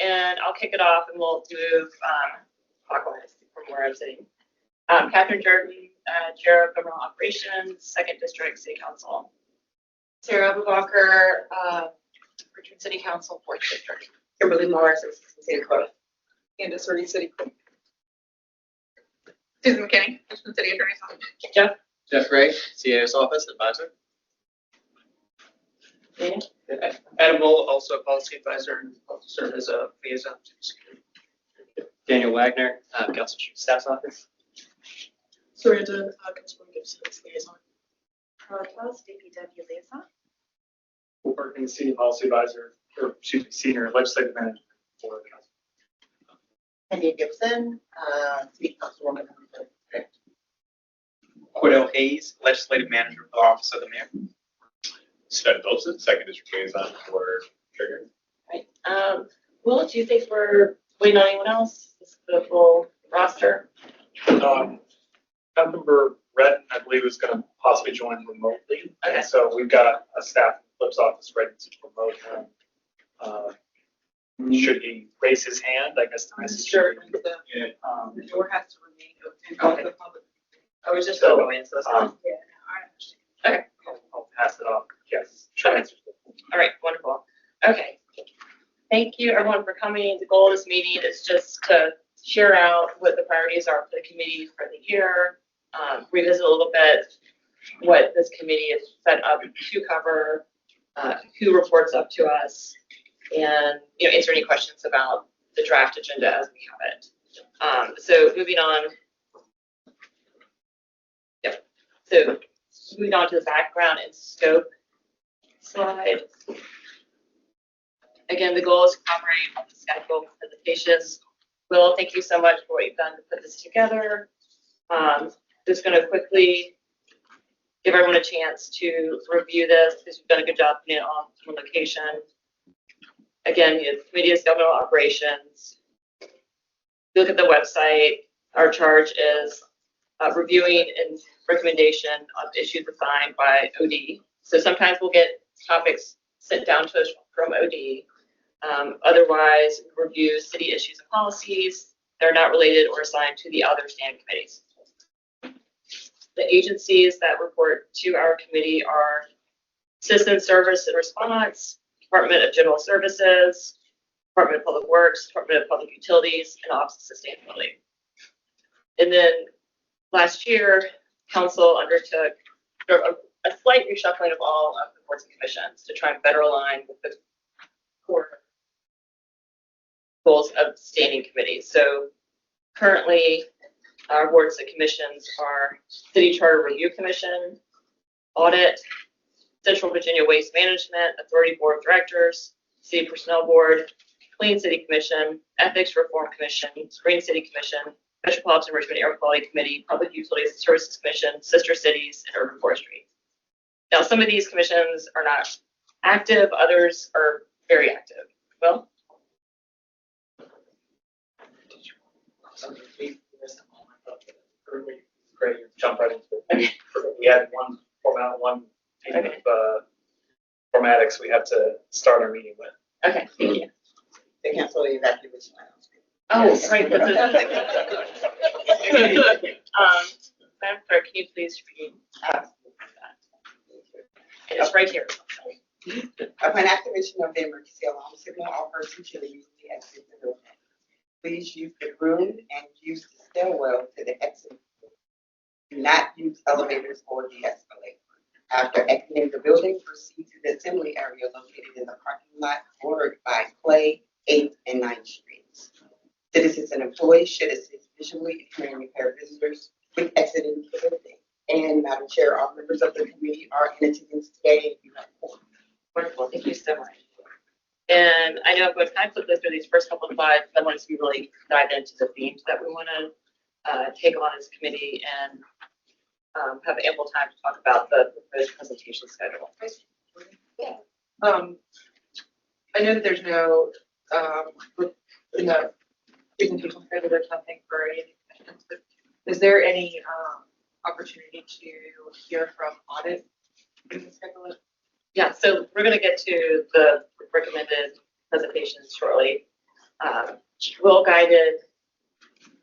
and I'll kick it off and we'll move clockwise from where I'm sitting. Catherine Jordan, Chair of Governmental Operations, 2nd District City Council. Sarah Abubakar, Richmond City Council, 4th District. Kimberly Morris, Assistant City Clerk. Candace Hardy, City Clerk. Susan McKinney, Richmond City Attorney's Office. Jeff Gray, CAO's Office Advisor. Adam Bull, also a policy advisor, and also serve as a liaison to security. Daniel Wagner, Council Chief Staff's Office. Sorrento, Councilman Gibson's liaison. Wells, DPW liaison. Working City Policy Advisor, or excuse me, Senior Legislative Manager for the Council. Andy Gibson, City Councilwoman. Cordell Hayes, Legislative Manager for the Office of the Mayor. Sven Phillipson, 2nd District Liaison for Trigger. Right. Will, do you think we're waiting on anyone else? This is the full roster. Councilmember Redden, I believe, is going to possibly join remotely. Okay. And so we've got a staff in Flip's office ready to promote him. Should he raise his hand? I guess the message. Sure. The door has to remain open. Okay. The public. I was just So, going, so that's fine. Yeah, I understand. Okay. I'll pass it off. Yes. Sure. Okay. All right, wonderful. Okay. Thank you everyone for coming. The goal of this meeting is just to share out what the priorities are for the committee for the year, revisit a little bit what this committee is set up to cover, who reports up to us, and answer any questions about the draft agenda as we have it. So moving on. Yep. So moving on to the background and scope slide. Again, the goal is to collaborate on the schedule presentations. Will, thank you so much for what you've done to put this together. Just going to quickly give everyone a chance to review this because you've done a good job putting it on location. Again, the committee is governmental operations. Look at the website. Our charge is reviewing and recommendation of issues assigned by OD. So sometimes we'll get topics sent down to us from OD. Otherwise, review city issues and policies that are not related or assigned to the other standing committees. The agencies that report to our committee are Citizen Service and Response, Department of General Services, Department of Public Works, Department of Public Utilities, and Office of Sustainability. And then last year, Council undertook a slight reshuffling of all of the boards and commissions to try and better align with the core goals of standing committees. So currently, our boards and commissions are City Charter Review Commission, Audit, Central Virginia Waste Management Authority Board of Directors, City Personnel Board, Clean City Commission, Ethics Reform Commission, Green City Commission, Metropolitan Richmond Air Quality Committee, Public Utilities and Services Commission, Sister Cities, and Urban Forestry. Now, some of these commissions are not active, others are very active. Well, Great, jump right into it. We had one format, one piece of formatics we have to start our meeting with. okay, thank you. They can't tell you exactly which one. Oh, right. Madam Clerk, can you please read that? It's right here. Upon activation of the emergency alarm signal, all persons should immediately exit the building. Please use the room and use the stairwell to the exit. Do not use elevators or the escalator. After exiting the building, proceed to the assembly area located in the parking lot bordered by Clay, 8th and 9th Streets. Citizens and employees should assist visually in hearing impaired visitors with exiting the building. And Madam Chair, all members of the committee are in attendance today. You have four. Wonderful. Thank you so much. And I know I'm going to kind of flip through these first couple of slides. I want us to really dive into the themes that we want to take on as a committee and have ample time to talk about the presentation schedule. Yeah. I know that there's no in the presentation schedule. There's nothing for any questions, but is there any opportunity to hear from audit in the schedule? Yeah, so we're going to get to the recommended presentations shortly. Will guided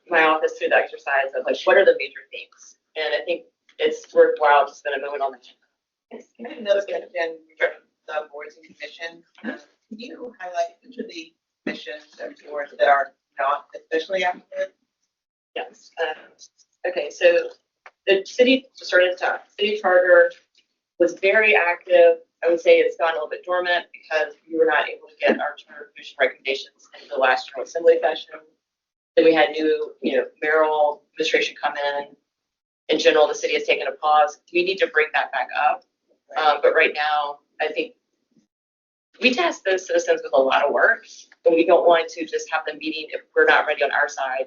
my office through the exercise of like, what are the major themes? And I think it's worthwhile to spend a moment on that. I have another question regarding the boards and commissions. Can you highlight which of the commissions and boards that are not especially active? Yes. Okay, so the city started to, city charter was very active. I would say it's gone a little bit dormant because we were not able to get our charter commission recommendations into the last general assembly session. Then we had new, mayoral administration come in. In general, the city has taken a pause. We need to bring that back up. But right now, I think we task the citizens with a lot of work, and we don't want to just have the meeting if we're not ready on our side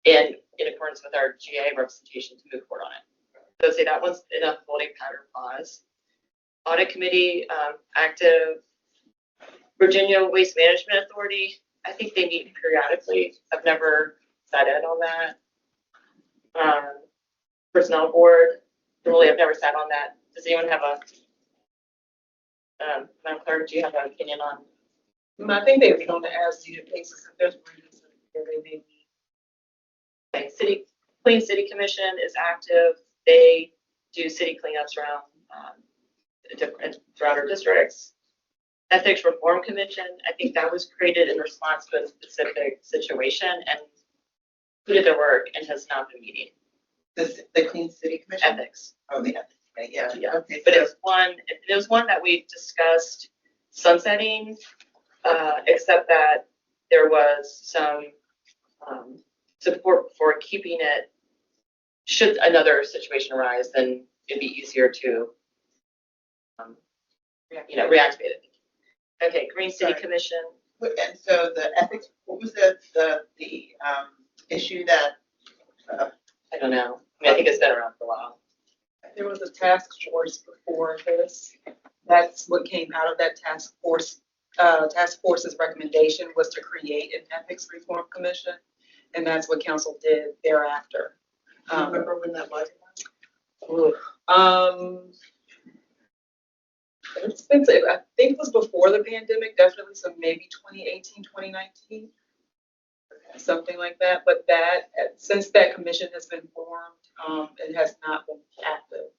in accordance with our GA representation to move forward on it. So say that one's in a holding pattern pause. Audit committee, active. Virginia Waste Management Authority, I think they meet periodically. I've never sat in on that. Personnel board, really, I've never sat on that. Does anyone have a, Madam Clerk, do you have an opinion on? I think they meet on the as-needed basis. If there's reasons that they may meet. Okay, Clean City Commission is active. They do city cleanups around throughout our districts. Ethics Reform Commission, I think that was created in response to a specific situation and completed their work and has not been meeting. The Clean City Commission? Ethics. Oh, the ethics, yeah. Yeah. Okay, But so- it was one that we discussed sunsetting, except that there was some support for keeping it. Should another situation arise, then it'd be easier to, reactivate it. Okay, Green City Sorry. Commission. And so the ethics, what was the issue that, I don't know. I think it's been around for a while. There was a task force before this. That's what came out of that task force. Task force's recommendation was to create an ethics reform commission, and that's what council did thereafter. do you remember when that was? It's been, I think it was before the pandemic, definitely, so maybe 2018, 2019, something like that. But that, since that commission has been formed, it has not been active.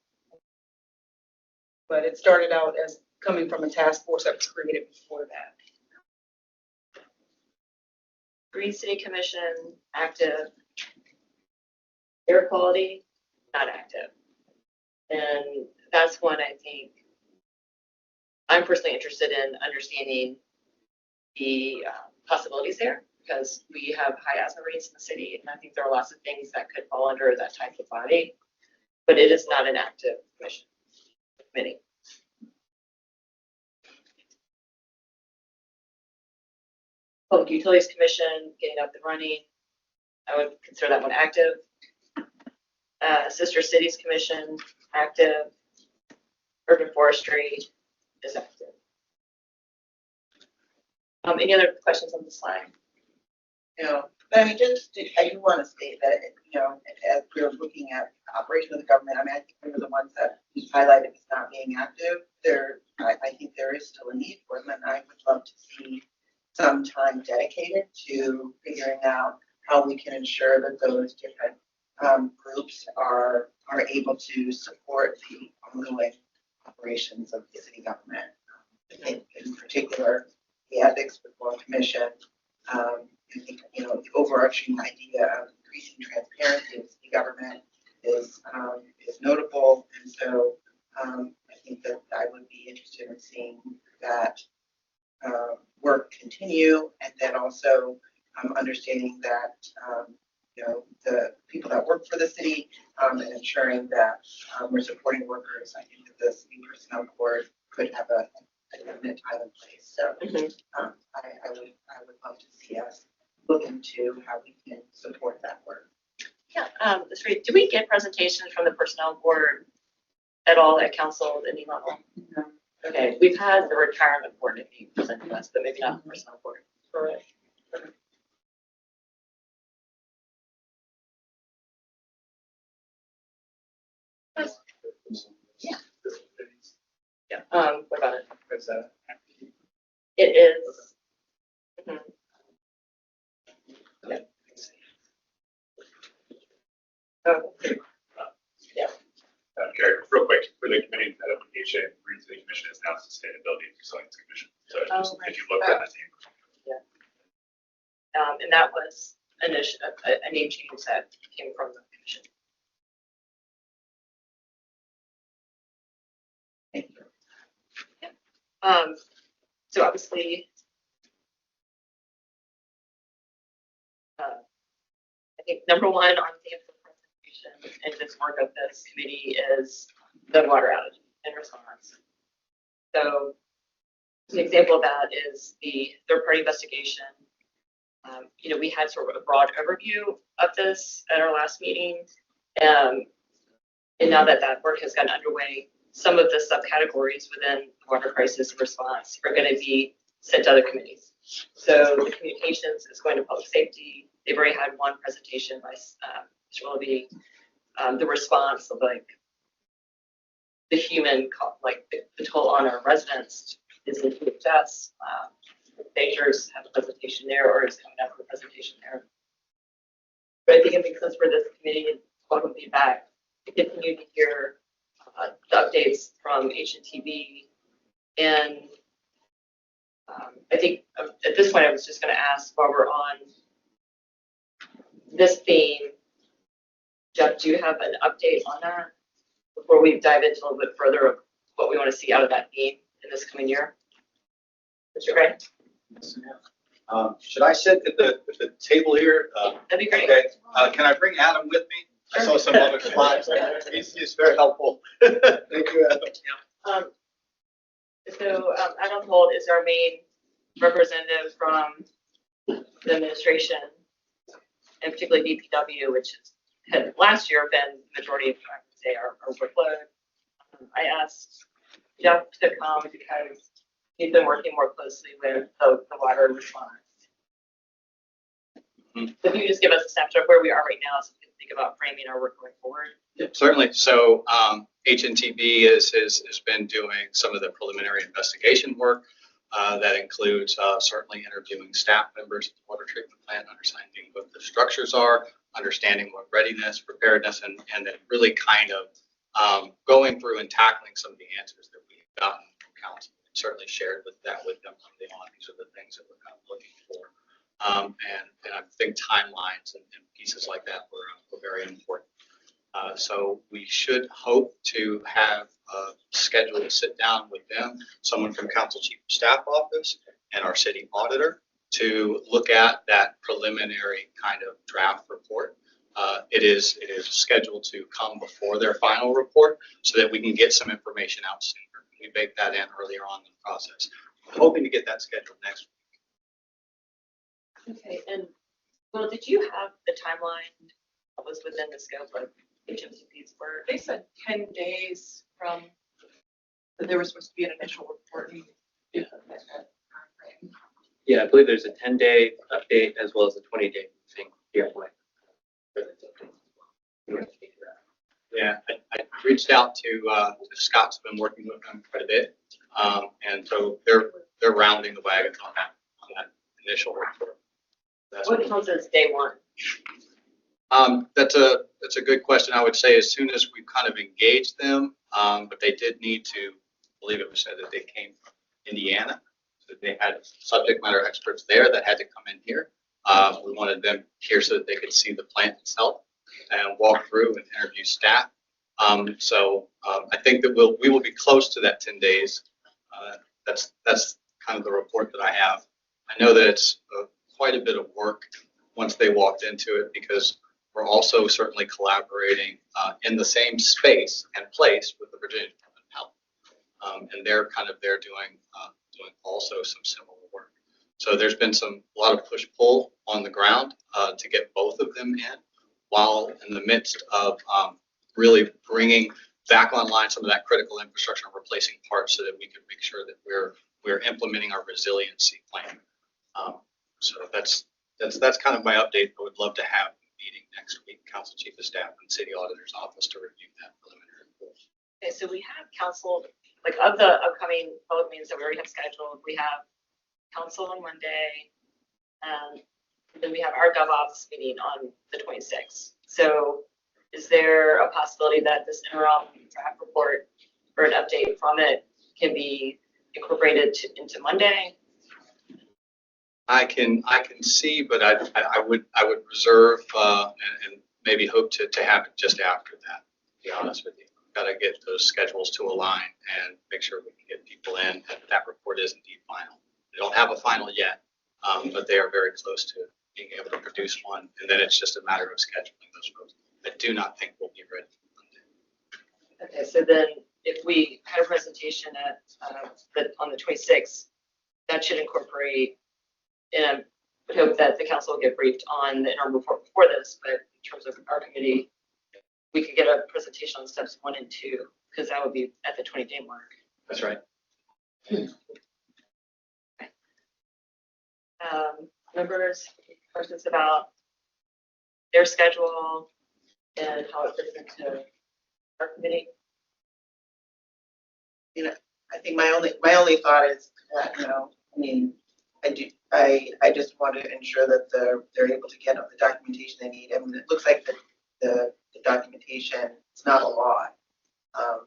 But it started out as coming from a task force that was created before that. Green City Commission, active. Air quality, not active. And that's one I think I'm personally interested in understanding the possibilities there because we have high asthma rates in the city, and I think there are lots of things that could fall under that type of body, but it is not an active committee. Public Utilities Commission, getting up and running. I would consider that one active. Sister Cities Commission, active. Urban Forestry is active. Any other questions on the slide? No, but I mean, I do want to state that, as we're looking at operation of the government, I mean, I think we were the ones that highlighted it's not being active. I think there is still a need for them, and I would love to see some time dedicated to figuring out how we can ensure that those different groups are able to support the ongoing operations of the city government. I think in particular, the Ethics Reform Commission, I think, the overarching idea of increasing transparency in city government is notable. And so I think that I would be interested in seeing that work continue, and then also understanding that, the people that work for the city and ensuring that we're supporting workers. I think that the city personnel board could have a definite time and place. So I would love to see us look into how we can support that work. Yeah, that's great. Do we get presentations from the personnel board at all at council at any level? No. Okay, we've had the retirement board maybe present to us, but maybe not the personnel board. Correct. Yeah. What about it? Is that? It is. Mhm. Chair, real quick, for the committee application, Green City Commission is now Sustainability and Resilience Commission. So just if you look at the name. And that was a name change that came from the commission. Thank you. So obviously, I think number one on the presentation and this work of this committee is the water outage and response. So an example of that is the third-party investigation. We had sort of a broad overview of this at our last meeting. And now that that work has gotten underway, some of the subcategories within the water crisis response are going to be sent to other committees. So the communications is going to public safety. They've already had one presentation by Mr. Willoughby. The response of the human, the toll on our residents is in DHS. Majors have a presentation there, or is coming up with a presentation there. But I think it makes sense for this committee and welcome feedback to continue to hear the updates from HNTV. And I think at this point, I was just going to ask while we're on this theme, Jeff, do you have an update on that before we dive into a little bit further of what we want to see out of that theme in this coming year? Mr. Gray? Should I sit at the table here? That'd be great. Okay. Can I bring Adam with me? I saw some other slides. He's very helpful. Thank you, Adam. Adam Holt is our main representative from the administration, and particularly DPW, which had last year been the majority of, I would say, our workload. I asked Jeff to come because he's been working more closely with the water response. So if you just give us a snapshot of where we are right now so we can think about framing our work going forward. Yeah, certainly. So HNTB has been doing some of the preliminary investigation work. That includes certainly interviewing staff members at the water treatment plant, understanding what the structures are, understanding what readiness, preparedness, and then really kind of going through and tackling some of the answers that we've gotten from council. Certainly shared with them early on. These are the things that we're kind of looking for. And I think timelines and pieces like that were very important. So we should hope to have a schedule to sit down with them, someone from Council Chief of Staff Office and our city auditor to look at that preliminary kind of draft report. It is scheduled to come before their final report so that we can get some information out sooner. We baked that in earlier on in the process. I'm hoping to get that scheduled next week. Okay, and well, did you have the timeline that was within the scope of HMCP's work? They said 10 days from that there was supposed to be an initial report. Yeah, I believe there's a 10-day update as well as a 20-day thing here. Yeah, I reached out to Scott's been working with them quite a bit, and so they're rounding the wagons on that initial report. That's What counts as day one? That's a good question. I would say as soon as we've kind of engaged them, but they did need to, I believe it was said that they came from Indiana, so they had subject matter experts there that had to come in here. We wanted them here so that they could see the plant itself and walk through and interview staff. So I think that we will be close to that 10 days. That's kind of the report that I have. I know that it's quite a bit of work once they walked into it because we're also certainly collaborating in the same space and place with the Virginia Government Health, and they're doing also some similar work. So there's been a lot of push-pull on the ground to get both of them in, while in the midst of really bringing back online some of that critical infrastructure and replacing parts so that we can make sure that we're implementing our resiliency plan. So that's kind of my update. I would love to have a meeting next week, Council Chief of Staff and City Auditor's Office to review that preliminary report. Okay, so we have council, of the upcoming public meetings that we already have scheduled, we have council on Monday, and then we have our GovOps meeting on the 26th. So is there a possibility that this interim draft report or an update from it can be incorporated into Monday? I can see, but I would reserve, and maybe hope to have it just after that, to be honest with you. Got to get those schedules to align and make sure we can get people in, and that report is indeed final. They don't have a final yet, but they are very close to being able to produce one, and then it's just a matter of scheduling those folks. I do not think we'll be ready Monday. Okay, so then if we had a presentation on the 26th, that should incorporate, and I would hope that the council will get briefed on the interim report before this, but in terms of our committee, we could get a presentation on steps 1 and 2, because that would be at the 20-day mark. That's right. Members, questions about their schedule and how it fits into our committee? I think my only thought is that, I mean, I just want to ensure that they're able to get all the documentation they need. I mean, it looks like the documentation is not a lot. I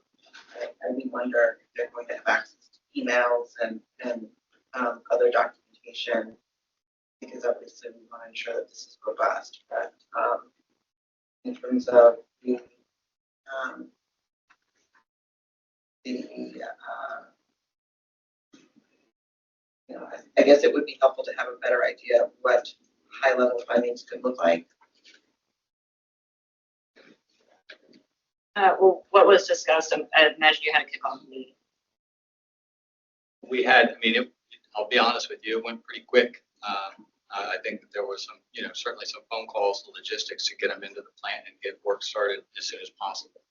do wonder if they're going to have access to emails and other documentation, because obviously we want to ensure that this is robust. But in terms of I guess it would be helpful to have a better idea of what high-level findings could look like. Well, what was discussed, I imagine you had a kickoff meeting. We had, I'll be honest with you, it went pretty quick. I think that there was some, certainly some phone calls, the logistics to get them into the plant and get work started as soon as possible.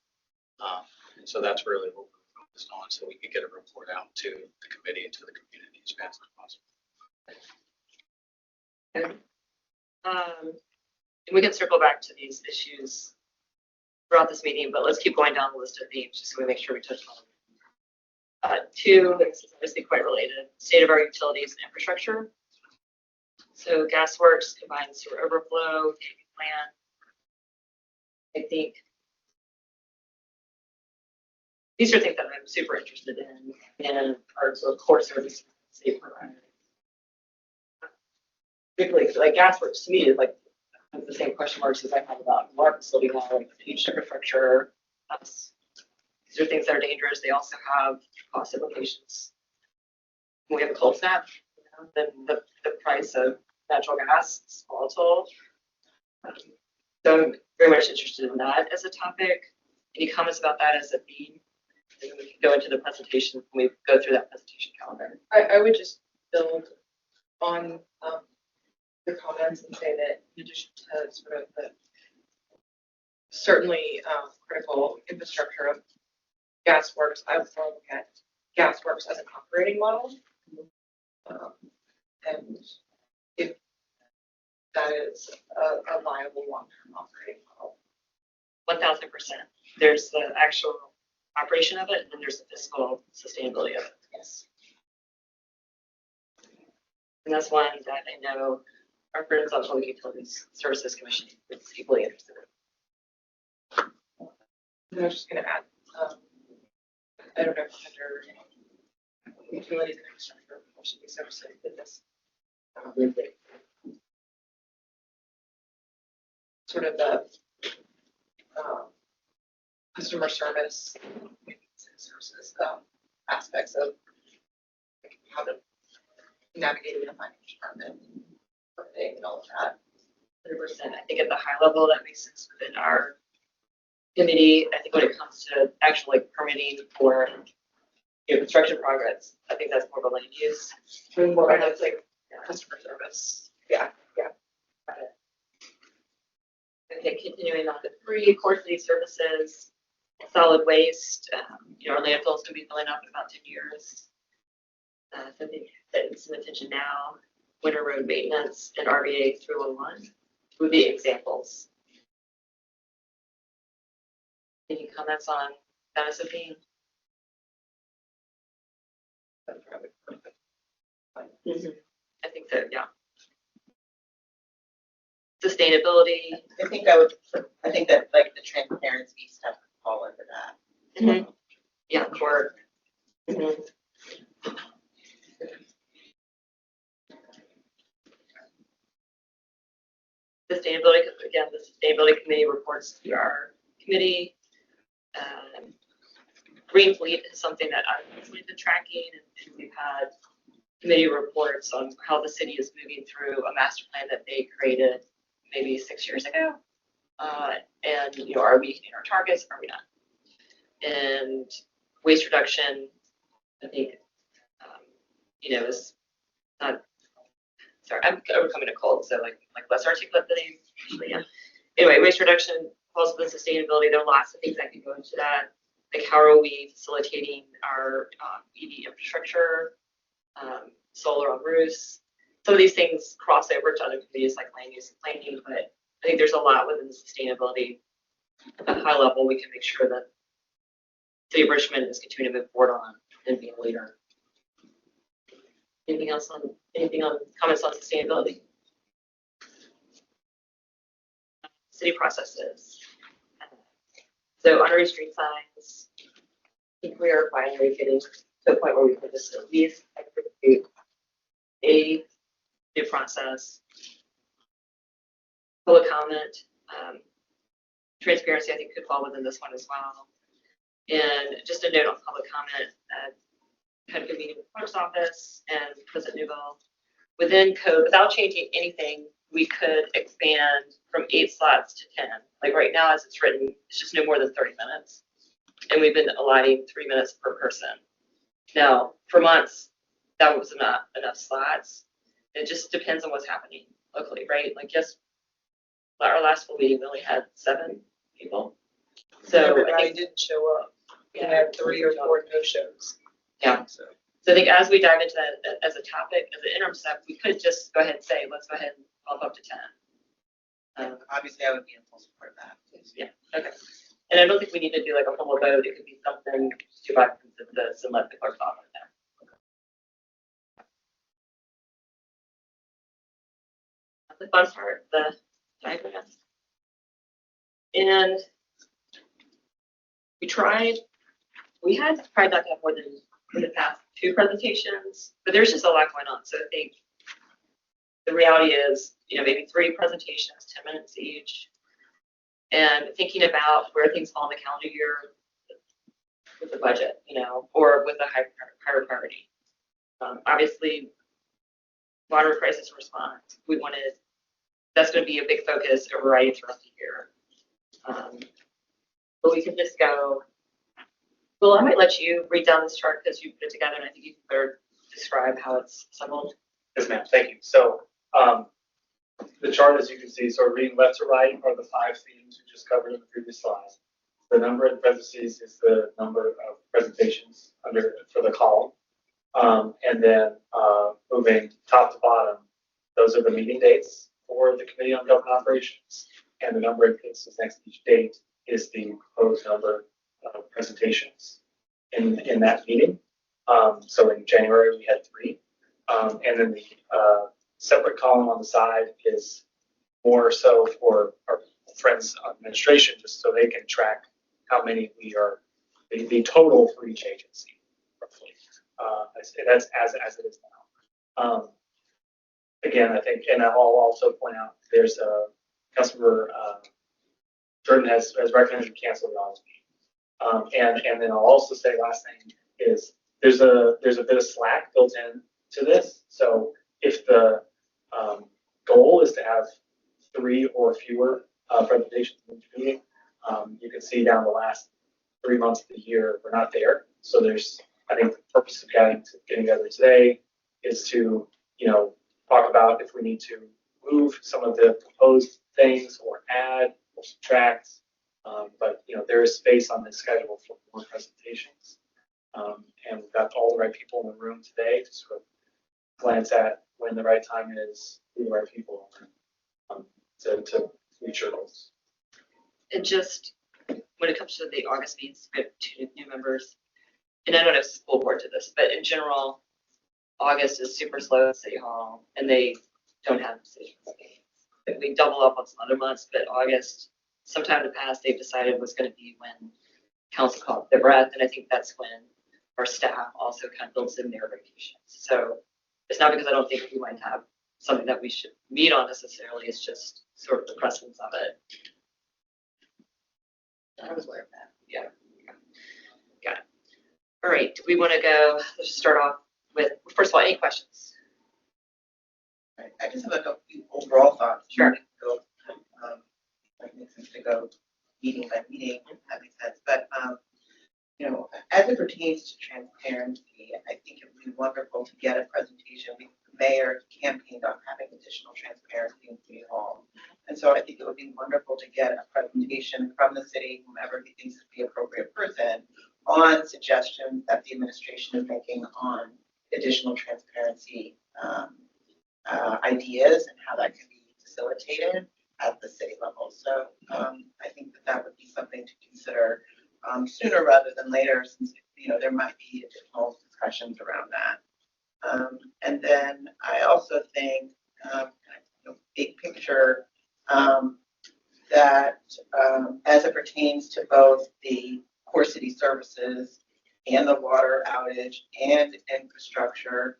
And so that's really what we're focused on, so we can get a report out to the committee and to the community as fast as possible. And we can circle back to these issues throughout this meeting, but let's keep going down the list of names just so we make sure we touch on them. 2, this is obviously quite related, state of our utilities and infrastructure. So GasWorks, combined sewer overflow, plan. I think these are things that I'm super interested in and are sort of core services state provider. Particularly like GasWorks to me is like the same question marks as I have about our facility now, like huge infrastructure. These are things that are dangerous. They also have cost implications. When we have a cold snap, then the price of natural gas is volatile. So I'm very much interested in that as a topic. Any comments about that as a theme? And then we can go into the presentation when we go through that presentation calendar. I would just build on your comments and say that in addition to sort of the certainly critical infrastructure of GasWorks, I would also look at GasWorks as an operating model. And if that is a viable long-term operating model. 1000%. There's the actual operation of it, and then there's the fiscal sustainability of it. Yes. And that's one that I know our friends on Public Utilities Services Commission is equally interested in. And I was just going to add, I don't know if under utilities and infrastructure, should be services with this. Sort of the customer service services aspects of how to navigate in a finance department and all of that. 100%. I think at the high level that makes sense within our committee. I think when it comes to actual like permitting for construction progress, I think that's more of a land use. More of like customer service. Yeah. Okay, continuing on to 3, core city services, solid waste. Our landfill's gonna be filling up in about 10 years. So I think that needs some attention now. Winter road maintenance and RVA 311 would be examples. Any comments on that as a theme? I think that, yeah. sustainability. I think that like the transparency stuff would fall under that. Mhm. Yeah, or mhm. Sustainability, again, the sustainability committee reports to our committee. Green fleet is something that I've been tracking, and we've had committee reports on how the city is moving through a master plan that they created maybe 6 years ago. And, you know, are we hitting our targets? Are we not? And waste reduction, I think, you know, is not, sorry, I'm overcoming a cold, so like less articulate than I usually am. Anyway, waste reduction falls within sustainability. There are lots of things that can go into that. Like, how are we facilitating our EV infrastructure, solar on roofs? Some of these things cross over to other committees like land use and planning, but I think there's a lot within the sustainability. At a high level, we can make sure that City of Richmond is continuing to move forward on and being a leader. Anything on comments on sustainability? City processes. So honorary street signs, I think we are finally getting to a point where we can just at least execute a new process. Public comment, transparency, I think could fall within this one as well. And just a note on public comment, had a good meeting with the clerk's office and President Newell. Within code, without changing anything, we could expand from 8 slots to 10. Like right now, as it's written, it's just no more than 30 minutes. And we've been allotting 3 minutes per person. Now, for months, that was not enough slots. It just depends on what's happening locally, right? Like, yes, our last full meeting, we only had 7 people. So Everybody didn't show up. We had 3 or 4 no-shows. Yeah. So I think as we dive into that as a topic, as an interim step, we could just go ahead and say, let's go ahead and bump up to 10. Obviously, I would be in full support of that. Yeah. Okay. And I don't think we need to do like a formal vote. It could be something to by consensus and let the clerk's office know. That's the fun part, the diagrams. And we had tried not to have more than in the past 2 presentations, but there's just a lot going on. So I think the reality is, you know, maybe 3 presentations, 10 minutes each, and thinking about where things fall in the calendar year with the budget, you know, or with a higher priority. Obviously, water crisis response, that's going to be a big focus overriding throughout the year. But we can just go, well, I might let you read down this chart because you put it together, and I think you can better describe how it's assembled. Yes, ma'am. Thank you. So the chart, as you can see, sort of reading left to right are the 5 themes we just covered in the previous slide. The number in parentheses is the number of presentations for the column. And then moving top to bottom, those are the meeting dates for the Committee on Government Operations. And the number in parentheses next to each date is the proposed number of presentations in that meeting. So in January, we had 3. And then the separate column on the side is more so for our friends on administration, just so they can track how many we are, the total for each agency, roughly. That's as it is now. Again, I think, and I'll also point out, there's a customer, Jordan has recommended we cancel the audit meeting. And then I'll also say last thing is there's a bit of slack built in to this. So if the goal is to have 3 or fewer presentations in each meeting, you can see down the last 3 months of the year, we're not there. So I think the purpose of getting together today is to, you know, talk about if we need to move some of the proposed things or add or subtract. But, you know, there is space on this schedule for more presentations. And we've got all the right people in the room today to sort of glance at when the right time is, who the right people are, to reach your goals. And just when it comes to the August meetings, we have 2 new members. And I don't know if school board to this, but in general, August is super slow at City Hall, and they don't have decisions. if we double up on some other months, but August, sometime in the past, they've decided was gonna be when council caught their breath, and I think that's when our staff also kind of builds in their vacations. So it's not because I don't think we might have something that we should meet on necessarily, it's just sort of the precedence of it. I was aware of that, yeah. Got it. All right, do we want to go, let's just start off with, first of all, any questions? I just have like a few overall thoughts. Sure. Like makes sense to go meeting by meeting, that makes sense. But, you know, as it pertains to transparency, I think it would be wonderful to get a presentation. The mayor campaigned on having additional transparency in City Hall. And so I think it would be wonderful to get a presentation from the city, whomever he thinks is the appropriate person, on suggestions that the administration is making on additional transparency ideas and how that can be facilitated at the city level. So I think that that would be something to consider sooner rather than later, since there might be additional discussions around that. And then I also think, big picture, that as it pertains to both the core city services and the water outage and infrastructure,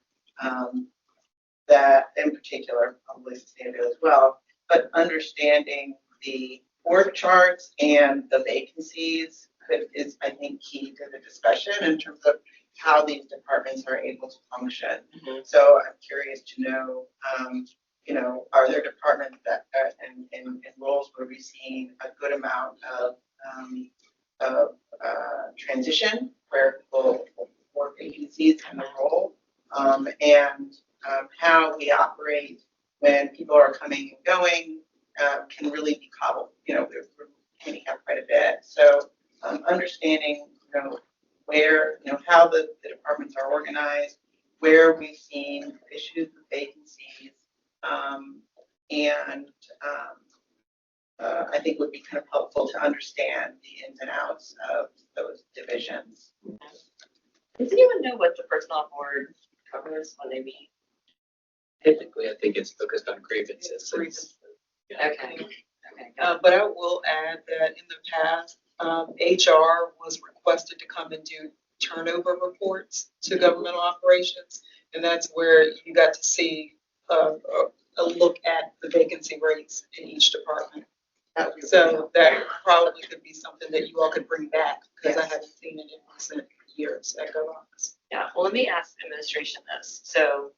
that in particular, probably sustainability as well, but understanding the org charts and the vacancies is, I think, key to the discussion in terms of how these departments are able to function. Mm-hmm. So I'm curious to know, are there departments that in roles where we've seen a good amount of transition, where people more vacancies in the role, and how we operate when people are coming and going can really be cobbled. We're handicapped quite a bit. So understanding, where, how the departments are organized, where we've seen issues with vacancies, and I think would be kind of helpful to understand the ins and outs of those divisions. Does anyone know what the personnel board covers when they meet? Typically, I think it's focused on grievances. Yeah. Okay. But I will add that in the past, HR was requested to come and do turnover reports to governmental operations. And that's where you got to see a look at the vacancy rates in each department. So that probably could be something that you all could bring back, because I haven't seen it in recent years at GovOps. Yeah, well, let me ask the administration this. So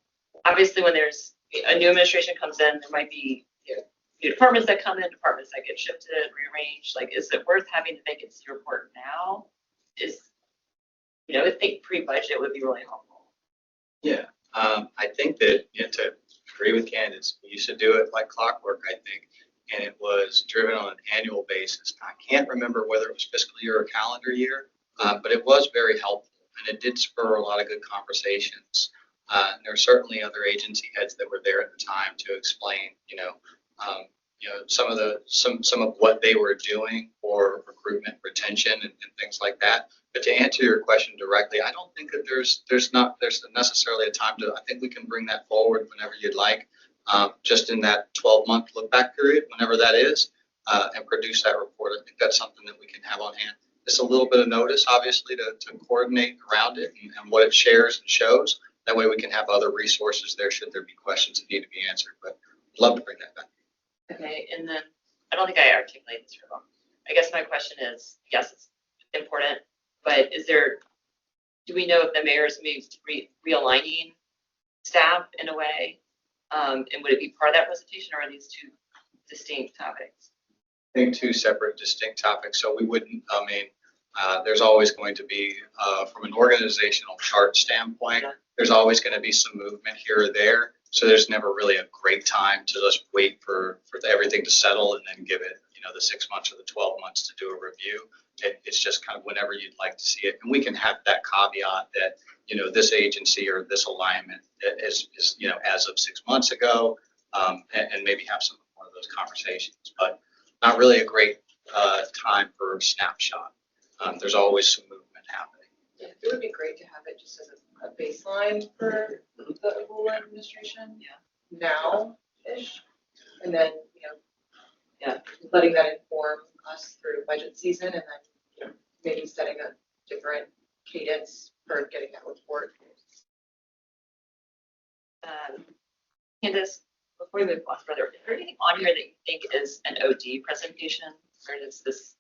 obviously when there's a new administration comes in, there might be new departments that come in, departments that get shifted, rearranged. Like, is it worth having the vacancy report now? I think pre-budget would be really helpful. Yeah, I think that, to agree with candidates, we used to do it like clockwork, I think, and it was driven on an annual basis. I can't remember whether it was fiscal year or calendar year, but it was very helpful, and it did spur a lot of good conversations. There were certainly other agency heads that were there at the time to explain, some of what they were doing for recruitment, retention, and things like that. But to answer your question directly, I don't think that there's necessarily a time to. I think we can bring that forward whenever you'd like, just in that 12-month look back period, whenever that is, and produce that report. I think that's something that we can have on hand. Just a little bit of notice, obviously, to coordinate around it and what it shares and shows. That way we can have other resources there should there be questions that need to be answered. But I'd love to bring that back. Okay, and then I don't think I articulated this wrong. I guess my question is, yes, it's important, but do we know if the mayor is maybe realigning staff in a way? And would it be part of that presentation, or are these two distinct topics? I think two separate, distinct topics. So we wouldn't. There's always going to be, from an organizational chart standpoint, there's always going to be some movement here or there. So there's never really a great time to just wait for everything to settle and then give it, the 6 months or the 12 months to do a review. It's just kind of whenever you'd like to see it. And we can have that caveat that, this agency or this alignment is as of 6 months ago, and maybe have some more of those conversations, but not really a great time for a snapshot. There's always some movement happening. Yeah, it would be great to have it just as a baseline for the whole administration. Yeah. Now-ish, and then letting that inform us through budget season and then, you know, maybe setting a different cadence for getting that report. Candace, before we move on further, is there anything on here that you think is an OD presentation, or is this?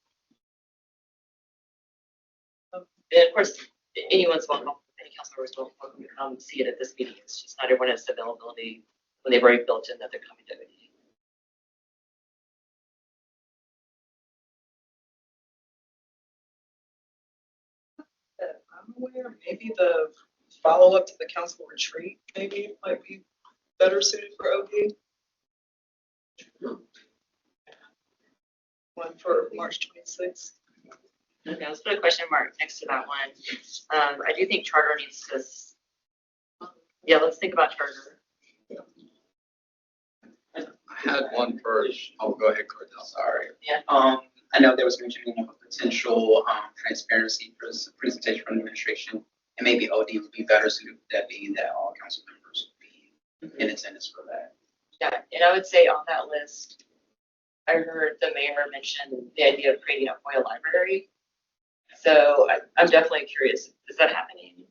And of course, anyone's welcome, any council member is welcome to come see it at this meeting. It's just not everyone has availability when they've already built in that they're coming to OD. I'm aware, maybe the follow-up to the council retreat, maybe might be better suited for OD. One for March 26th. Okay, let's put a question mark next to that one. I do think charter needs to, yeah, let's think about charter. I had one first. Oh, go ahead, Cordell. Sorry. Yeah. I know there was mentioning of a potential transparency presentation from the administration, and maybe OD would be better suited for that, being that all council members would be in attendance for that. Yeah, and I would say on that list, I heard the mayor mention the idea of creating a FOIA library. So I'm definitely curious, is that happening?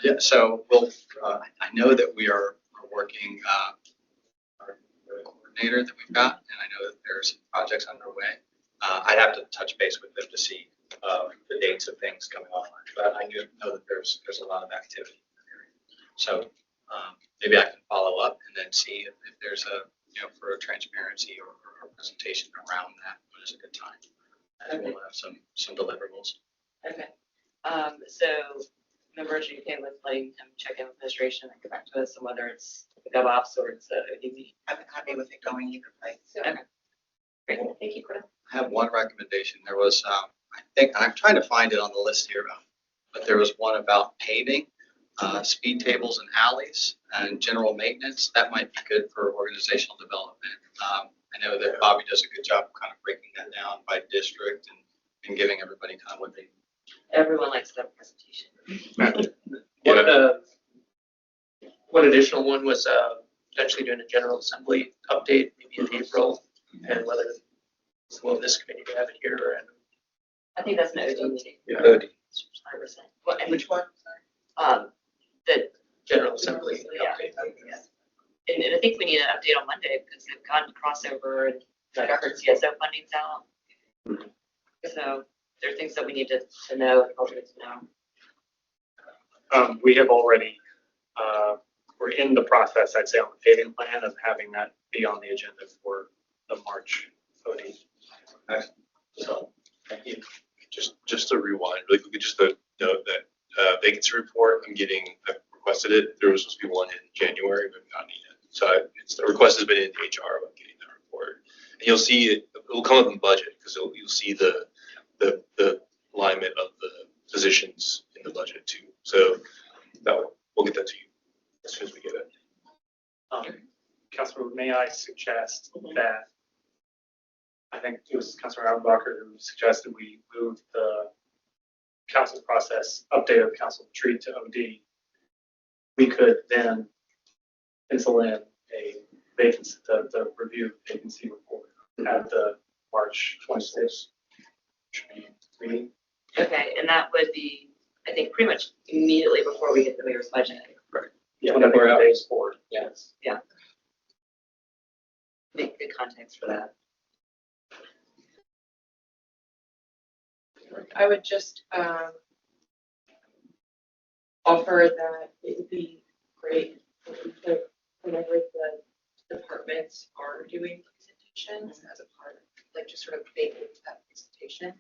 Yeah, so we'll, I know that we are working, our coordinator that we've got, and I know that there's some projects underway. I'd have to touch base with them to see the dates of things coming online, but I do know that there's a lot of activity in the area. So maybe I can follow up and then see if there's a, you know, for a transparency or a presentation around that, when is a good time. And we'll have some deliverables. Okay. So members, are you okay with letting him check in with administration and get back to us on whether it's the GovOps or it's ODB? I'm happy with it going either place. Okay. Great, thank you, Cordell. I have one recommendation. There was, I think, I'm trying to find it on the list here, but there was one about paving, speed tables and alleys and general maintenance. That might be good for organizational development. I know that Bobby does a good job of kind of breaking that down by district and giving everybody kind of what they. Everyone likes that presentation. One additional one was potentially doing a general assembly update, maybe in April, and whether will this committee to have it here or. I think that's an OD meeting. Yeah. OD. 100%. Well, and Which one? Sorry. the General assembly. Yeah. update. And I think we need an update on Monday because they've gotten crossover and I heard CSO funding's out. So there are things that we need to know and culture to know. We have already, we're in the process, I'd say, on the paving plan of having that be on the agenda for the March OD. So, thank you. Just to rewind really quickly, just to note that vacancy report, I've requested it. There was supposed to be one in January, but not needed. So the request has been in HR about getting that report. And you'll see it will come up in budget because you'll see the alignment of the positions in the budget too. So we'll get that to you as soon as we get it. Councilor, may I suggest that, I think it was Councilor Auerbach who suggested we move the council process, update of council retreat to OD. We could then pencil in a vacancy, the review vacancy report at the March 26th meeting. Okay, and that would be, I think, pretty much immediately before we get the mayor's budget. Right. Yeah, whatever days forward. Yes. Yeah. Make good context for that. I would just offer that it would be great if we could, whenever the departments are doing presentations as a part of, like, just sort of make that presentation,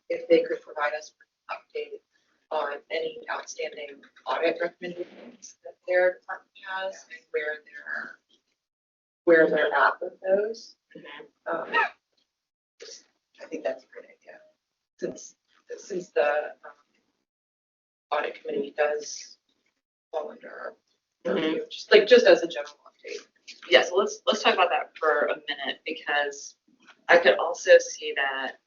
if they could provide us with an update on any outstanding audit recommendations that their department has and where they're at with those. I think that's a great idea. Since the audit committee does fall under our review, just as a general update. Yeah, so let's talk about that for a minute because I could also see that.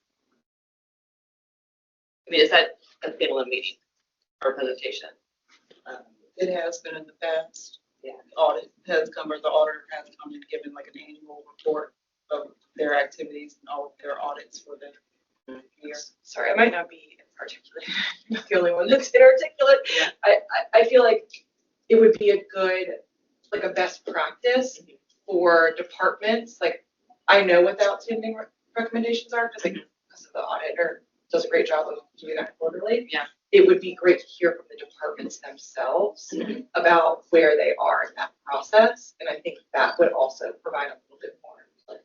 I mean, is that a standalone meeting or presentation? It has been in the past. Yeah. Audit has come, or the auditor has come and given like an annual report of their activities and all of their audits for the year. Sorry, I might not be articulate. I'm not the only one that's inarticulate. Yeah. I feel like it would be a good, like a best practice for departments. Like, I know what the outstanding recommendations are because the auditor does a great job of doing that quarterly. Yeah. It would be great to hear from the departments themselves about where they are in that process. And I think that would also provide a little bit more like,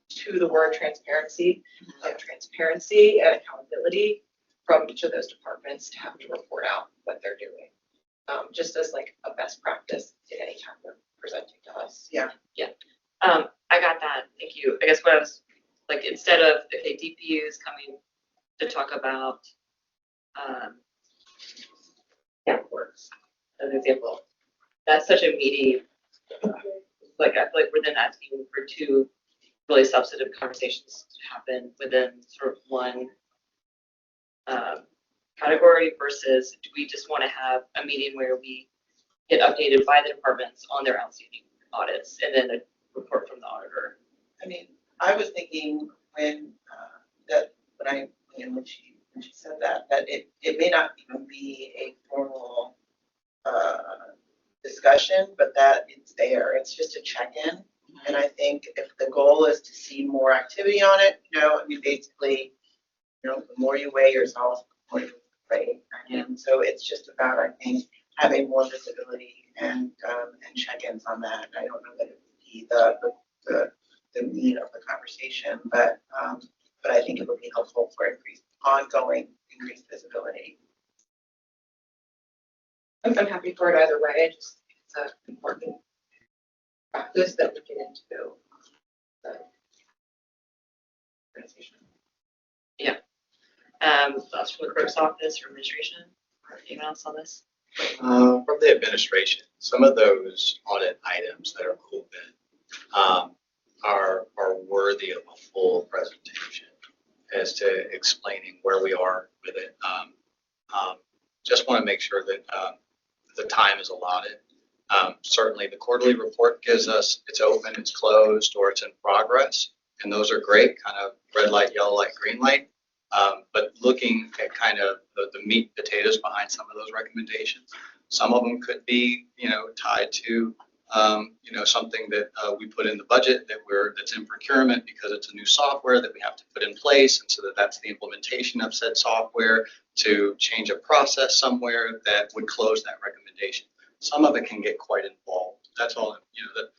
to the word transparency, of transparency and accountability from each of those departments to have to report out what they're doing. Just as like a best practice in any time they're presenting to us. Yeah. I got that. Thank you. I guess what I was like, instead of, okay, DPU is coming to talk about, works, as an example. That's such a meaty, like, I feel like we're then asking for two really substantive conversations to happen within sort of one category versus do we just want to have a meeting where we get updated by the departments on their outstanding audits and then a report from the auditor? I mean, I was thinking when when she said that it may not even be a formal discussion, but that it's there. It's just a check-in. And I think if the goal is to see more activity on it, I mean, basically, the more you weigh yourself, the more you weigh. And so it's just about, I think, having more visibility and check-ins on that. I don't know that it would be the meat of the conversation, but I think it would be helpful for ongoing increased visibility. I'm happy for it either way. I just think it's an important practice that we get into the organization. Thoughts from the clerk's office or administration or anyone else on this? From the administration, some of those audit items that are open are worthy of a full presentation as to explaining where we are with it. Just want to make sure that the time is allotted. Certainly the quarterly report gives us it's open, it's closed, or it's in progress. And those are great, kind of red light, yellow light, green light. But looking at kind of the meat and potatoes behind some of those recommendations, some of them could be, tied to, something that we put in the budget that's in procurement because it's a new software that we have to put in place. And so that's the implementation of said software to change a process somewhere that would close that recommendation. Some of it can get quite involved. That's all,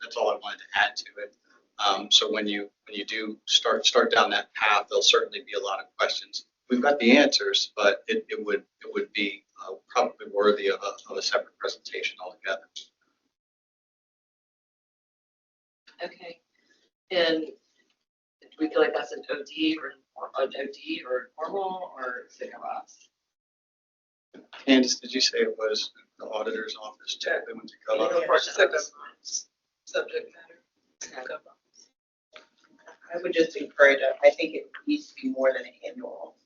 that's all I wanted to add to it. So when you do start down that path, there'll certainly be a lot of questions. We've got the answers, but it would be probably worthy of a separate presentation altogether. Okay. And do we feel like that's an OD or formal or SIGOPS? Candace, did you say it was the auditor's office check that went to Subject matter. I would just encourage it. I think it needs to be more than annual.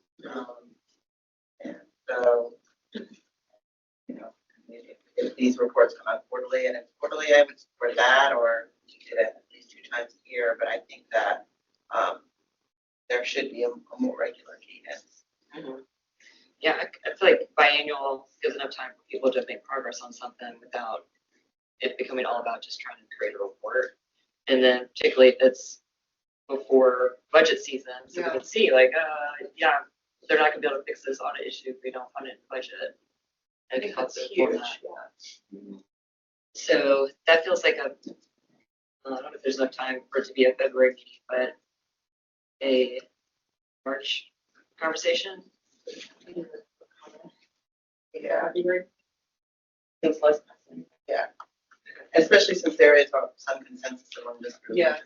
And so, if these reports come out quarterly and it's quarterly, I would support that, or you did it at least 2 times a year. But I think that there should be a more regular cadence. Mm-hmm. Yeah, I feel like biannual gives enough time for people to make progress on something without it becoming all about just trying to create a report. And then particularly if it's before budget season, so we can see like, they're not gonna be able to fix this audit issue if we don't fund it in the budget. I think that's huge. So that feels like I don't know if there's enough time for it to be a February meeting, but a March conversation. Yeah. Feels less. Yeah. Especially since there is some consensus among this group. Yeah.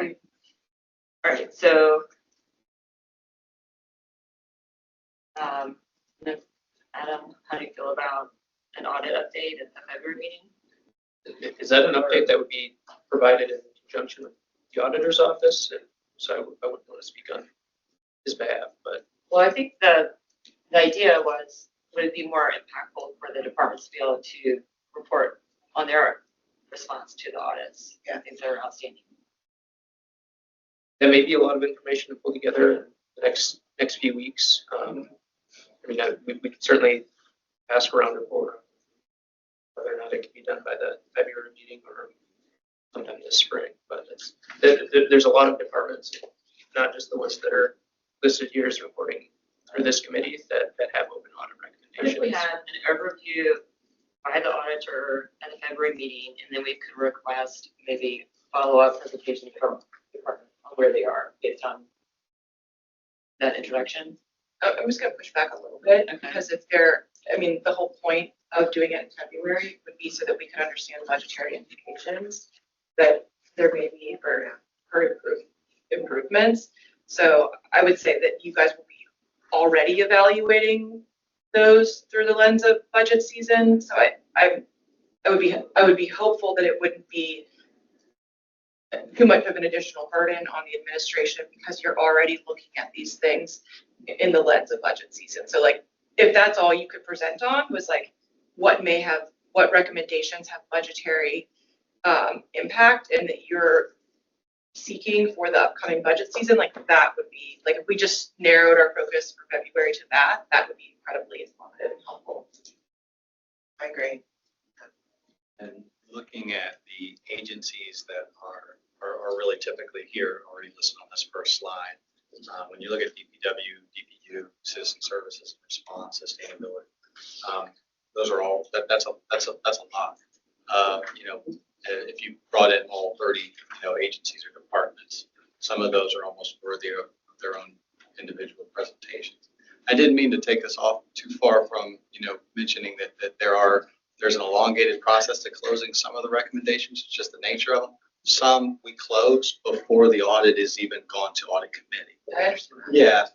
Okay. All right, so Adam, how do you feel about an audit update at the February meeting? Is that an update that would be provided in conjunction with the auditor's office? And so I wouldn't want to speak on his behalf, but. Well, I think the idea was, would it be more impactful for the departments to be able to report on their response to the audits? Yeah. Things that are outstanding. that may be a lot of information to pull together in the next few weeks. We can certainly ask around for whether or not it can be done by the February meeting or sometime this spring. But there's a lot of departments, not just the ones that are listed here as reporting through this committee that have open audit What if we recommendations. had an overview by the auditor at a February meeting, and then we could request maybe follow-up presentation from the department on where they are based on that introduction? I'm just gonna push back a little bit, Okay. because if there, I mean, the whole point of doing it in February would be so that we could understand budgetary implications that there may be for improvements. So I would say that you guys will be already evaluating those through the lens of budget season. So I would be hopeful that it wouldn't be too much of an additional burden on the administration, because you're already looking at these things in the lens of budget season. So like, if that's all you could present on was like, what recommendations have budgetary impact, and that you're seeking for the upcoming budget season, like that would be, like, if we just narrowed our focus for February to that would be incredibly informative and helpful. I agree. And looking at the agencies that are really typically here, already listed on this first slide. When you look at DPW, DPU, citizen services, response, sustainability, those are all, that's a lot. If you brought in all 30, agencies or departments, some of those are almost worthy of their own individual presentations. I didn't mean to take us off too far from, mentioning that there's an elongated process to closing some of the recommendations. It's just the nature of them. Some we close before the audit is even gone to audit committee. I understand. Yeah.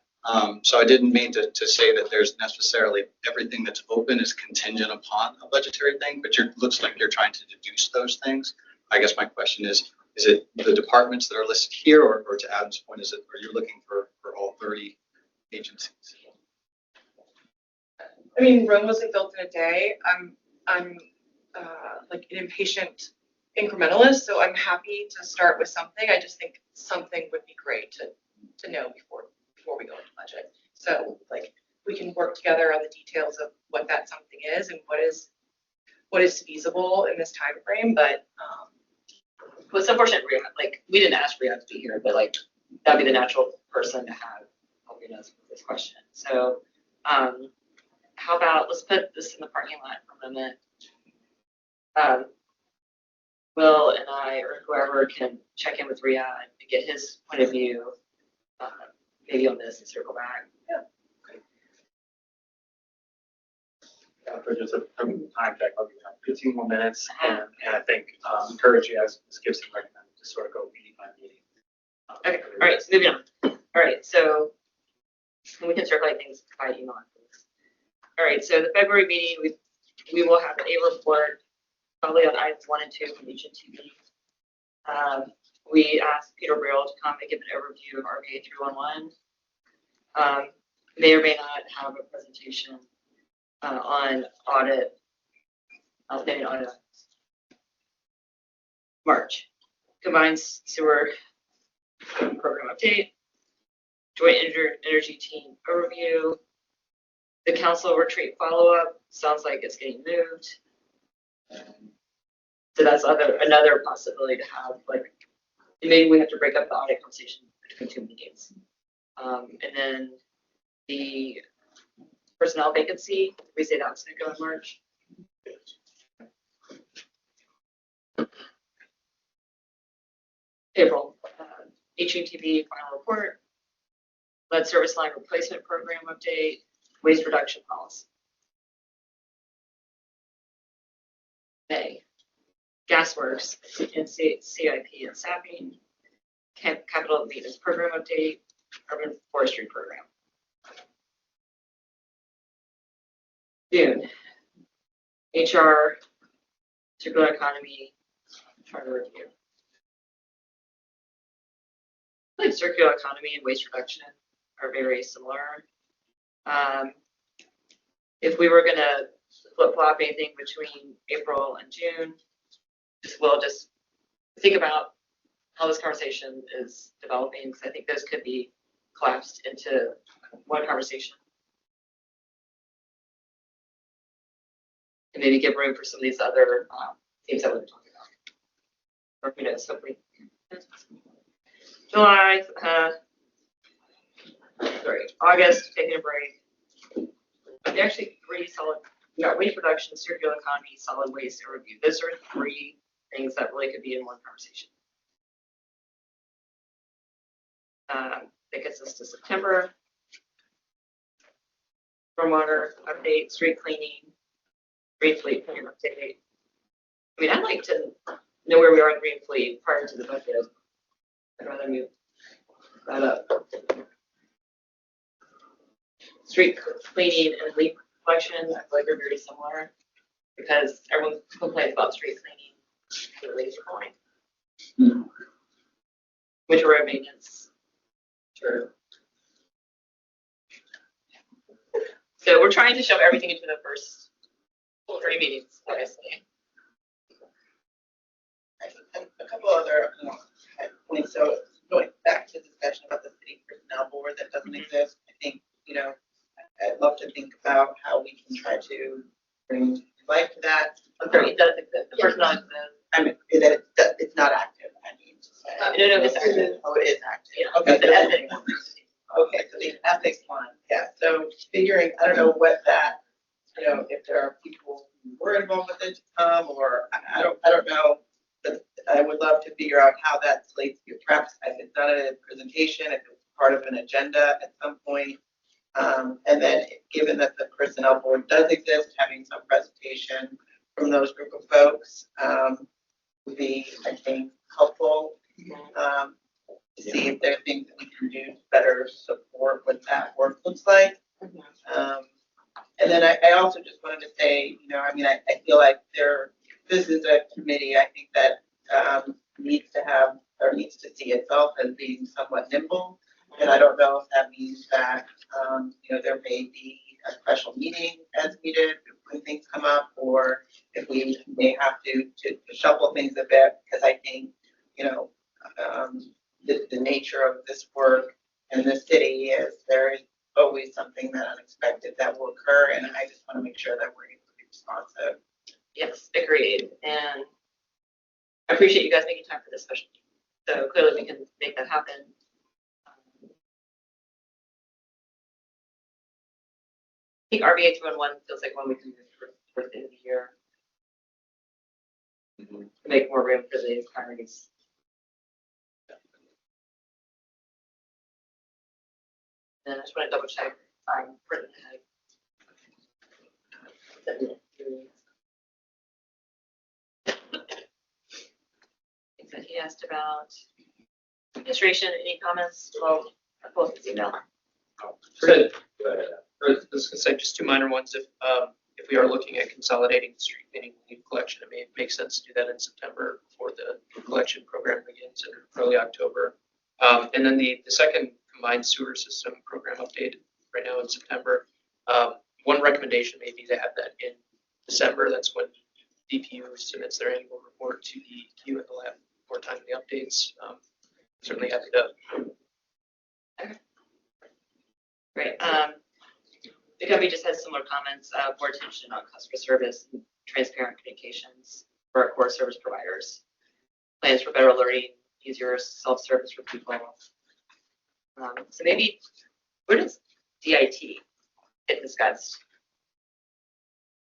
So I didn't mean to say that there's necessarily everything that's open is contingent upon a budgetary thing, but looks like you're trying to deduce those things. I guess my question is it the departments that are listed here, or to Adam's point, are you looking for all 30 agencies? I mean, Rome wasn't built in a day. I'm like an impatient incrementalist, so I'm happy to start with something. I just think something would be great to know before we go into budget. So like, we can work together on the details of what that something is and what is feasible in this time frame. But Well, it's unfortunate, like, we didn't ask Riyadh to be here, but like, that'd be the natural person to have helping us with this question. So, how about, let's put this in the parking lot for a minute. Will and I, or whoever, can check in with Riyadh and get his point of view, maybe on this, and circle back. For just a time check, I'll give you 15 more minutes, and I think encourage you, as Ms. Gibson recommended, to sort of go meeting by meeting. Okay, all right, so moving on. All right, so we can circulate things by email. All right, so the February meeting, we will have a report probably on items 1 and 2 from each of TV. We asked Peter Brill to come and give an overview of RBA 311. May or may not have a presentation on audit, outstanding audit. March, combined sewer program update, joint energy team overview, the council retreat follow-up, sounds like it's getting moved. So that's another possibility to have, like, maybe we have to break up the audit conversation between 2 meetings. And then the personnel vacancy, we say that's gonna go in March. April, HUTV final report, lead service line replacement program update, waste reduction policy. May, gasworks and CIP and sapping, capital maintenance program update, urban forestry program. June, HR, circular economy, charter review. Like circular economy and waste reduction are very similar. If we were gonna flip-flop anything between April and June, we'll just think about how this conversation is developing, because I think those could be collapsed into one conversation. And maybe give room for some of these other themes that we've been talking about. Or who knows, hopefully. July, August, taking a break. But actually 3 solid, we got waste reduction, circular economy, solid waste, and review. Those are 3 things that really could be in one conversation. That gets us to September. Stormwater update, street cleaning, green fleet plan update. I mean, I'd like to know where we are in green fleet prior to the budget. I'd rather move that up. Street cleaning and leaf collection, I feel like they're very similar because everyone complains about street cleaning. The leaves are going. Winter road maintenance. Sure. So we're trying to shove everything into the first 3 meetings, obviously. A couple other points. So going back to the discussion about the city personnel board that doesn't exist, I think, I'd love to think about how we can try to bring life to that. I'm sorry, it does exist. The personnel exists. I mean, that it's not active, I mean to say. No, it's active. Oh, it is active. Yeah. Okay. The ethics. Okay, so the ethics one, yeah, so figuring, I don't know what that, if there are people who were involved with it to come, or I don't know, but I would love to figure out how that slates, perhaps if it's not a presentation, if it's part of an agenda at some point. And then given that the personnel board does exist, having some presentation from those group of folks would be, I think, helpful. To see if there are things that we can do to better support what that work looks like. And then I also just wanted to say, I feel like this is a committee, I think that needs to see itself as being somewhat nimble. And I don't know if that means that, there may be a special meeting as needed when things come up, or if we may have to shuffle things a bit, because I think, the nature of this work in the city is there is always something that unexpected that will occur, and I just want to make sure that we're able to be responsive. Yes, agreed. And I appreciate you guys making time for this special meeting. So clearly we can make that happen. I think RBA 211 feels like one we can do towards the end of the year to make more room for the priorities. And I just want to double check I'm printing ahead. So he asked about administration. Any comments? Well, I'll post this email. Good. I was going to say just 2 minor ones. If we are looking at consolidating the street cleaning leaf collection, it may make sense to do that in September before the collection program begins in early October. And then the second combined sewer system program update right now in September. One recommendation may be to have that in December. That's when DPU submits their annual report to the queue, and they'll have more time in the updates. Certainly happy to. Okay. Great. The company just has similar comments, more attention on customer service and transparent communications for our core service providers. Plans for better alerting, easier self-service for people. So maybe, where does DIT get discussed?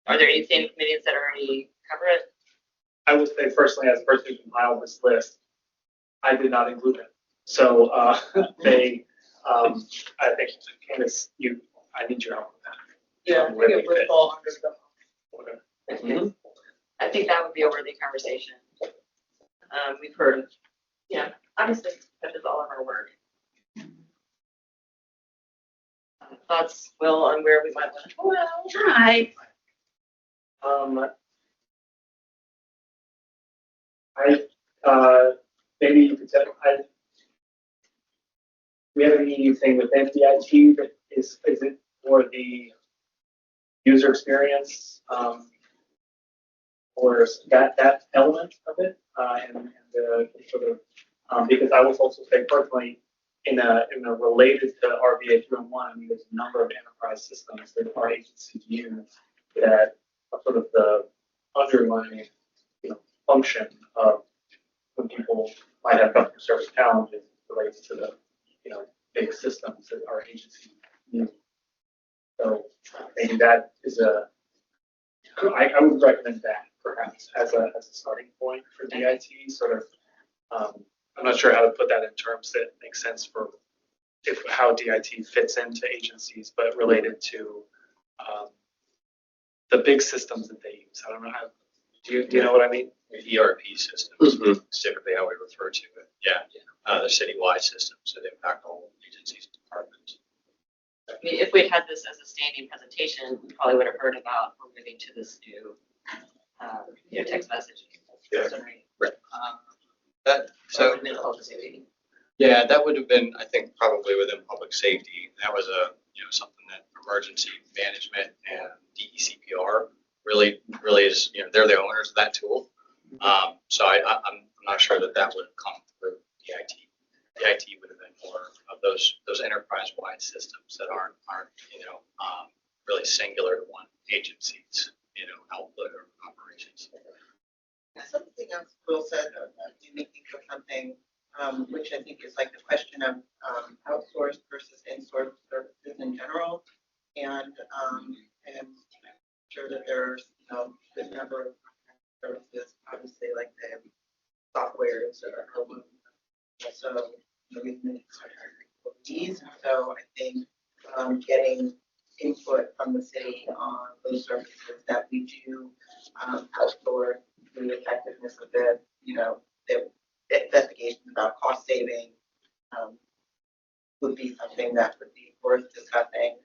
Are there any standing committees that already cover it? I would say personally, as a person who compiled this list, I did not include it. So I think Candace, I need your help with that. Yeah, I think it would fall under the. Okay. I think that would be a worthy conversation. We've heard, obviously that is all of our work. Thoughts, Will, on where we might want to. Well, hi. Maybe you could tell. We have anything with DIT that is it for the user experience, or that element of it, and the sort of Because I will also say personally, in a related to RBA 301, I mean, there's a number of enterprise systems that our agencies use that are sort of the underlying, function of when people might have customer service challenges related to the, big systems that our agency use. So maybe that is I would recommend that perhaps as a starting point for DIT, sort of. I'm not sure how to put that in terms that make sense for how DIT fits into agencies, but related to the big systems that they use. I don't know how. Do you know what I mean? ERP systems, is typically how we refer to it. Yeah. They're citywide systems that impact all agencies and departments. I mean, if we'd had this as a standing presentation, we probably would have heard about we're moving to this new, text messaging. Yeah. Right. So it would have been a whole safety. Yeah, that would have been, I think, probably within public safety. That was something that emergency management and DECPR really is, they're the owners of that tool. So I'm not sure that would have come through DIT. DIT would have been more of those enterprise-wide systems that aren't really singular to one agency's, output or operations. Something else Will said, you make me feel something, which I think is like the question of outsourced versus in-sourced services in general. And I'm sure that there's a good number of services, obviously, like the softwares that are one. So we've been these. So I think getting input from the city on those services that we do outsource, the effectiveness of the investigations about cost saving would be something that would be worth discussing.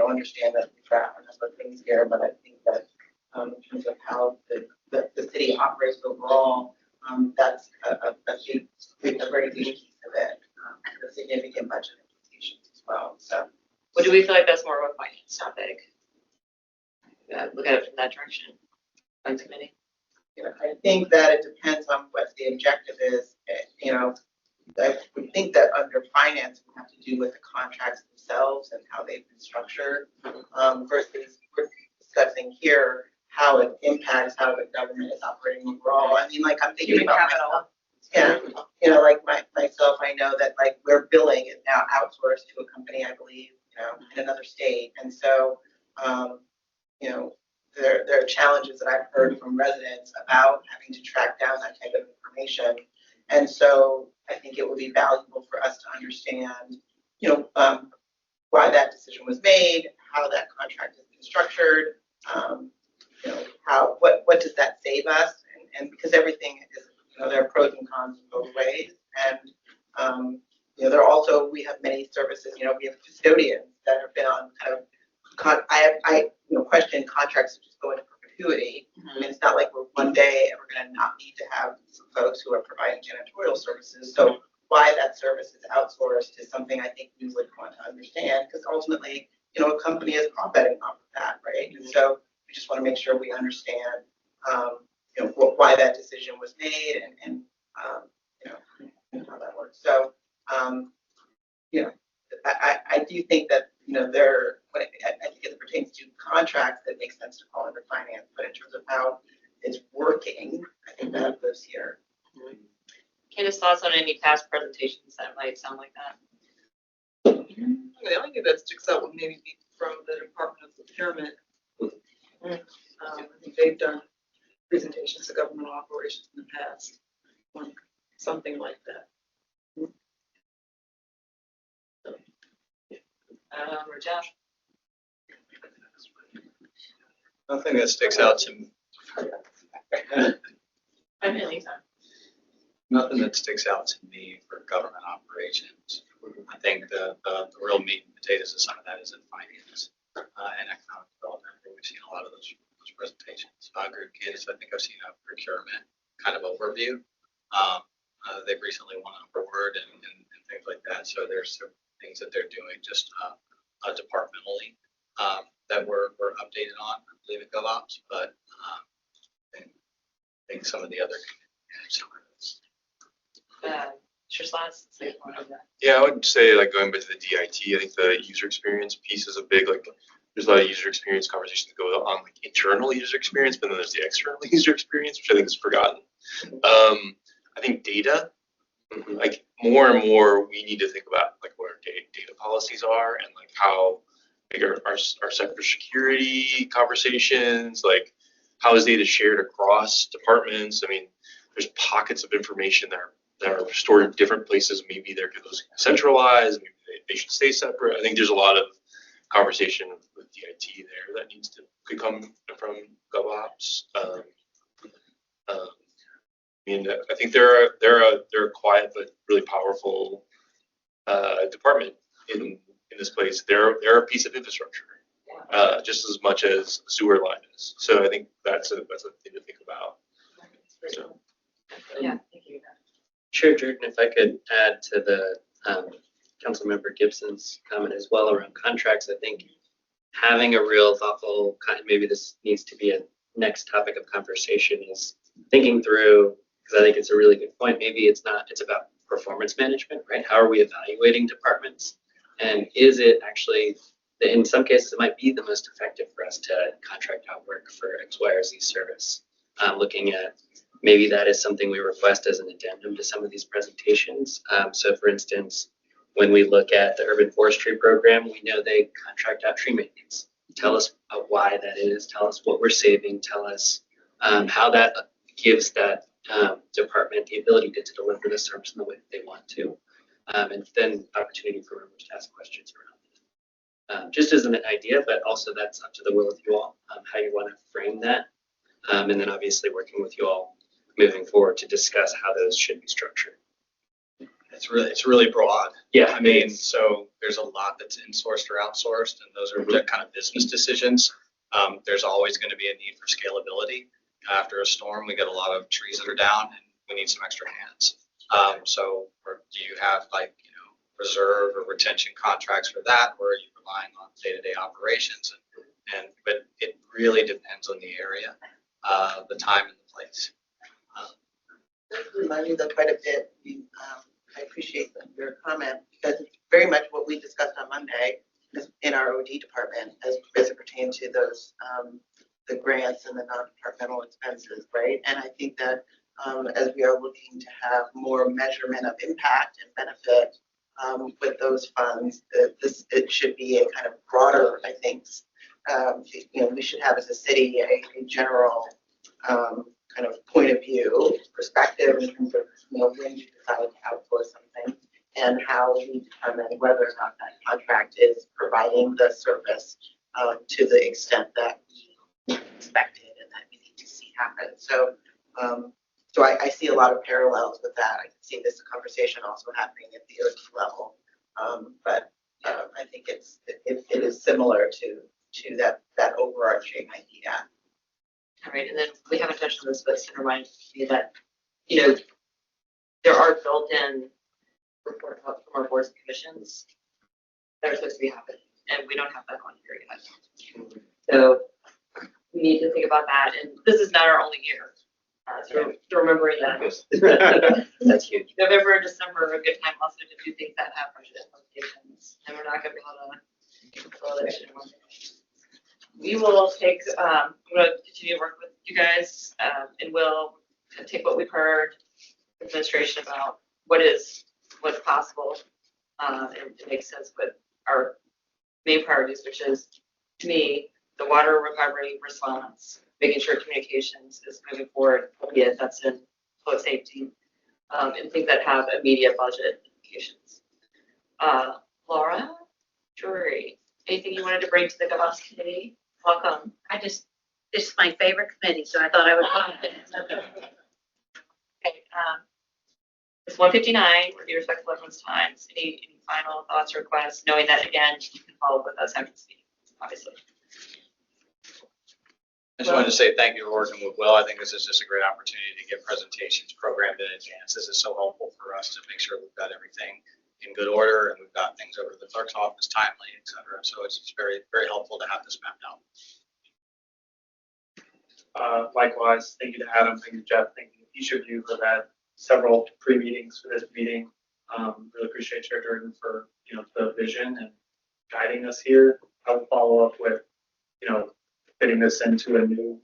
Understand that we've got a number of things here, but I think that in terms of how the city operates overall, that's a very big piece of it, the significant budget implications as well. So, What do we feel like that's more of a finance topic? Look at it from that direction. Funds committee. I think that it depends on what the objective is. I would think that under finance, we have to do with the contracts themselves and how they've been structured, versus we're discussing here how it impacts how the government is operating overall. I mean, like I'm thinking Human about capital. myself. Yeah, like myself, I know that like we're billing is now outsourced to a company, I believe, in another state, and so, there are challenges that I've heard from residents about having to track down that type of information. And so I think it would be valuable for us to understand, why that decision was made, how that contract has been structured, what does that save us? And because everything is, there are pros and cons in both ways. And, we have many services, we have custodians that have been on kind of, I question contracts that just go into perpetuity. I mean, it's not like we're one day ever going to not need to have some folks who are providing janitorial services. So why that service is outsourced is something I think we would want to understand, because ultimately, a company is profiting off of that, right? And so we just want to make sure we understand, why that decision was made and how that works. So, I do think that, I think as it pertains to contracts, that makes sense to call under finance, but in terms of how it's working, I think that goes here. Candace, thoughts on any past presentations that might sound like that? The only thing that sticks out would maybe be from the Department of Procurement. I think they've done presentations to governmental operations in the past, on something like that. Or Josh? Nothing that sticks out to me. I'm in anytime. Nothing that sticks out to me for government operations. I think the real meat and potatoes of some of that is in finance and economic development. I think we've seen a lot of those presentations. I agree with Candace. I think I've seen a procurement kind of overview. They've recently won an award and things like that. So there's some things that they're doing just departmentally that we're updated on, I believe, at GovOps. But I think some of the other Mr. Sloss, say more on that. Yeah, I would say like going back to the DIT, I think the user experience piece is a big, like, there's a lot of user experience conversations that go on like internal user experience, but then there's the external user experience, which I think is forgotten. I think data, like more and more we need to think about like what our data policies are and like how like our cybersecurity conversations, like how is data shared across departments? I mean, there's pockets of information that are stored in different places. Maybe they're centralized. Maybe they should stay separate. I think there's a lot of conversation with DIT there that could come from GovOps. I mean, I think they're a quiet but really powerful department in this place. They're a piece of infrastructure, just as much as the sewer line is. So I think that's a thing to think about. So. Yeah, thank you. Chair Jordan, if I could add to the Councilmember Gibson's comment as well around contracts, I think having a real thoughtful, maybe this needs to be a next topic of conversation, is thinking through, because I think it's a really good point. Maybe it's about performance management, right? How are we evaluating departments? And is it actually, in some cases, it might be the most effective for us to contract out work for X, Y, or Z service. Looking at maybe that is something we request as an addendum to some of these presentations. So for instance, when we look at the urban forestry program, we know they contract out tree maintenance. Tell us why that is, tell us what we're saving, tell us how that gives that department the ability to deliver the service in the way that they want to. And then opportunity for members to ask questions around it. Just as an idea, but also that's up to the will of you all, how you want to frame that. And then obviously working with you all moving forward to discuss how those should be structured. It's really broad. Yeah, I mean, so there's a lot that's insourced or outsourced, and those are kind of business decisions. There's always going to be a need for scalability. After a storm, we get a lot of trees that are down, and we need some extra hands. So, or do you have reserve or retention contracts for that, or are you relying on day-to-day operations? But it really depends on the area, the time and the place. Remind me though quite a bit. I appreciate your comment because it's very much what we discussed on Monday in our OD department as it pertains to those the grants and the non-departmental expenses, right? And I think that as we are looking to have more measurement of impact and benefit with those funds, it should be a kind of broader, I think. We should have as a city a general kind of point of view, perspective in terms of when you decide to outsource something and how we determine whether or not that contract is providing the service to the extent that we expected and that we need to see happen. So, I see a lot of parallels with that. I can see this conversation also happening at the OT level, but I think it is similar to that overarching idea. All right, and then we haven't touched on this, but it reminds me that, there are built-in report outs from our boards and commissions that are supposed to be happening, and we don't have that on here yet. So we need to think about that, and this is not our only year. So remembering that. That's huge. November and December are a good time also to do things that have budget implications, and we're not going to be able to control that shit in one day. We will take, we're going to continue to work with you guys, and we'll take what we've heard, administration about what's possible, and it makes sense with our main priorities, which is, to me, the water recovery response, making sure communications is moving forward, albeit that's in public safety, and things that have immediate budget implications. Laura, Drury, anything you wanted to bring to the Governmental committee? Welcome. This is my favorite committee, so I thought I would come. Okay, it's 1:59. We're being respectful of everyone's times. Any final thoughts or requests? Knowing that again, you can follow up with us after this meeting, obviously. I just wanted to say thank you for working with Will. I think this is just a great opportunity to get presentations programmed in advance. This is so helpful for us to make sure we've got everything in good order and we've got things over to the clerk's office timely, et cetera. So it's very, very helpful to have this mapped out. Likewise, thank you to Adam, thank you to Jeff, thank you to each of you for that several pre-meetings for this meeting. Really appreciate Chair Durden for, the vision and guiding us here. I will follow up with, fitting this into a new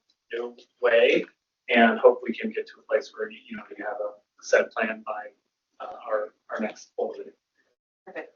way, and hope we can get to a place where, you have a set plan by our next full meeting. Perfect.